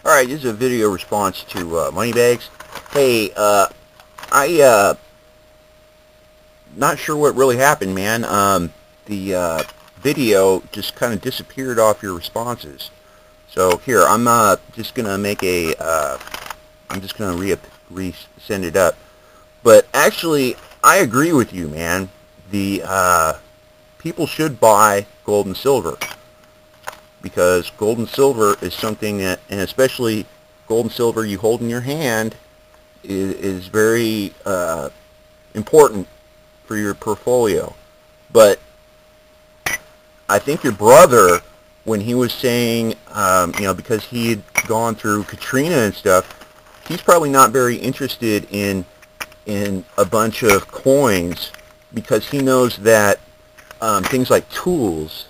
Alright, this is a video response to Moneybags. Hey, not sure what really happened, man. The video just kind of disappeared off your responses. So here, I'm just gonna make a, I'm just gonna send it up. But actually, I agree with you, man. The people should buy gold and silver, because gold and silver is something that, and especially gold and silver you hold in your hand, is very important for your portfolio. But I think your brother, when he was saying, because he had gone through Katrina and stuff, he's probably not very interested in a bunch of coins, because he knows that things like tools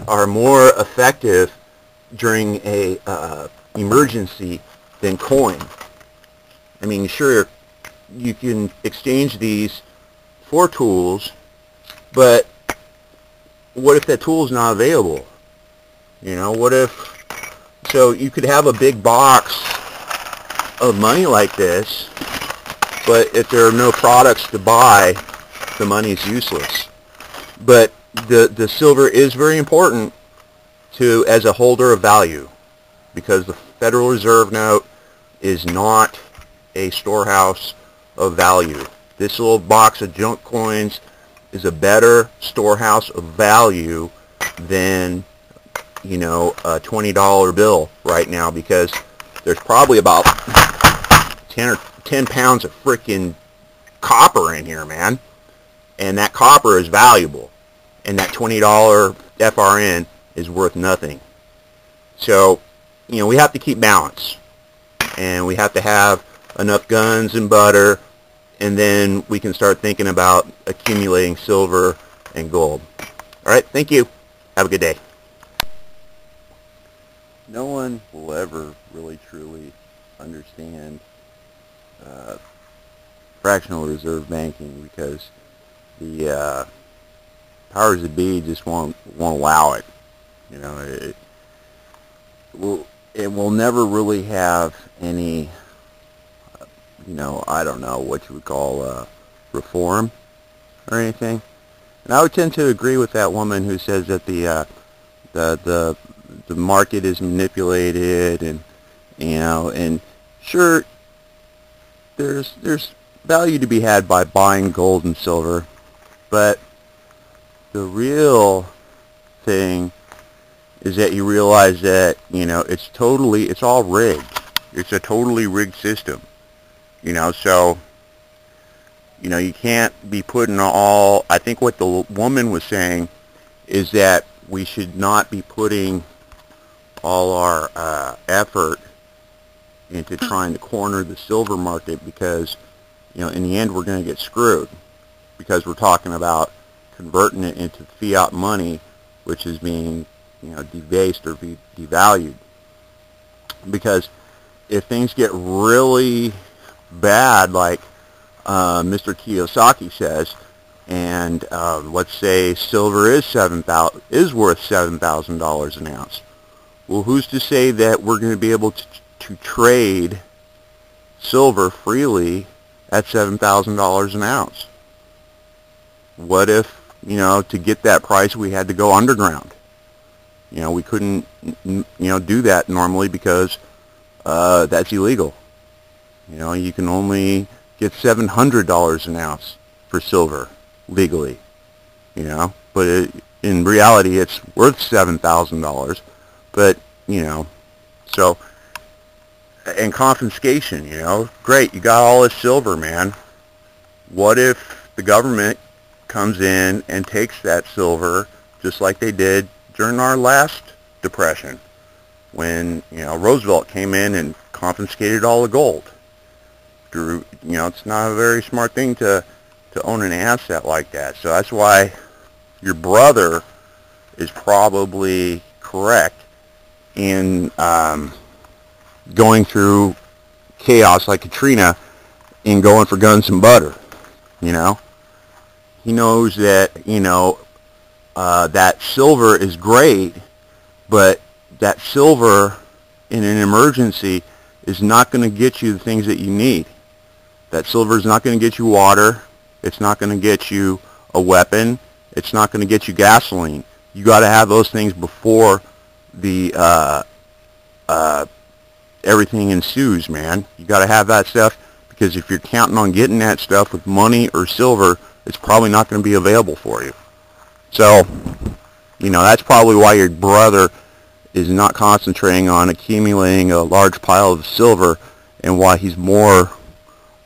are more effective during a emergency than coin. I mean, sure, you can exchange these for tools, but what if that tool is not available? What if, so you could have a big box of money like this, but if there are no products to buy, the money is useless. But the silver is very important as a holder of value, because the Federal Reserve note is not a storehouse of value. This little box of junk coins is a better storehouse of value than a $20 bill right now, because there's probably about 10 pounds of freaking copper in here, man, and that copper is valuable, and that $20 FRN is worth nothing. So we have to keep balance, and we have to have enough guns and butter, and then we can start thinking about accumulating silver and gold. Alright, thank you. Have a good day. No one will ever really truly understand fractional reserve banking, because the powers that be just won't allow it. It will never really have any, I don't know what you would call reform or anything. And I would tend to agree with that woman who says that the market is manipulated, and sure, there's value to be had by buying gold and silver, but the real thing is that you realize that it's all rigged. It's a totally rigged system. So you can't be putting all, I think what the woman was saying is that we should not be putting all our effort into trying to corner the silver market, because in the end we're going to get screwed, because we're talking about converting it into fiat money, which is being debased or devalued. Because if things get really bad, like Mr. Kiyosaki says, and let's say silver is worth $7,000 an ounce, well, who's to say that we're going to be able to trade silver freely at $7,000 an ounce? What if to get that price we had to go underground? We couldn't do that normally, because that's illegal. You can only get $700 an ounce for silver legally, but in reality it's worth $7,000. But so, and confiscation, great, you got all this silver, man. What if the government comes in and takes that silver, just like they did during our last depression, when Roosevelt came in and confiscated all the gold? It's not a very smart thing to own an asset like that. So that's why your brother is probably correct in going through chaos like Katrina and going for guns and butter. He knows that that silver is great, but that silver in an emergency is not going to get you the things that you need. That silver is not going to get you water. It's not going to get you a weapon. It's not going to get you gasoline. You got to have those things before the everything ensues, man. You got to have that stuff, because if you're counting on getting that stuff with money or silver, it's probably not going to be available for you. So, that's probably why your brother is not concentrating on accumulating a large pile of silver, and why he's more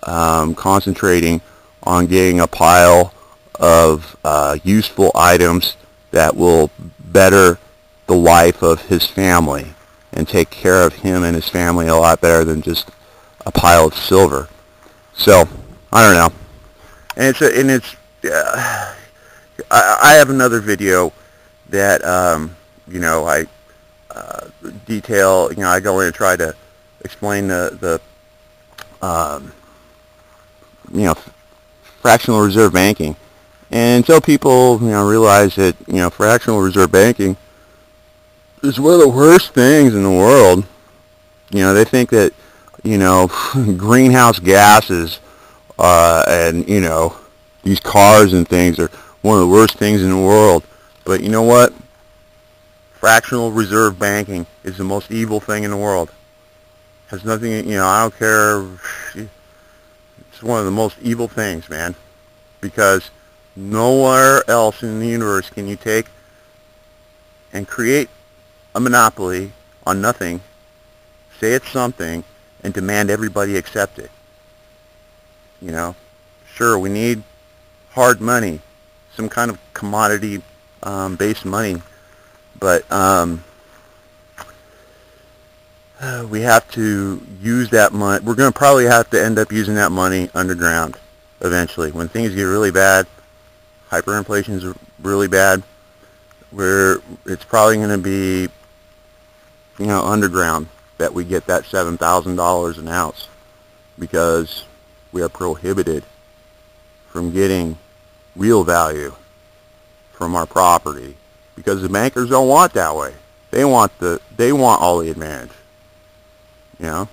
concentrating on getting a pile of useful items that will better the life of his family and take care of him and his family a lot better than just a pile of silver. So, I don't know. And I have another video that I detail. I go in and try to explain the fractional reserve banking, and until people realize that fractional reserve banking is one of the worst things in the world. They think that greenhouse gases and these cars and things are one of the worst things in the world. But you know what? Fractional reserve banking is the most evil thing in the world. Has nothing, I don't care. It's one of the most evil things, man. Because nowhere else in the universe can you take and create a monopoly on nothing, say it's something, and demand everybody accept it. Sure, we need hard money, some kind of commodity based money, but we have to use that money. We're going to probably have to end up using that money underground eventually. When things get really bad, hyperinflation is really bad, it's probably going to be underground that we get that $7,000 an ounce, because we are prohibited from getting real value from our property, because the bankers don't want that way. They want all the advantage. The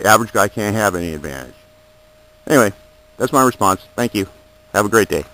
average guy can't have any advantage. Anyway, that's my response. Thank you. Have a great day.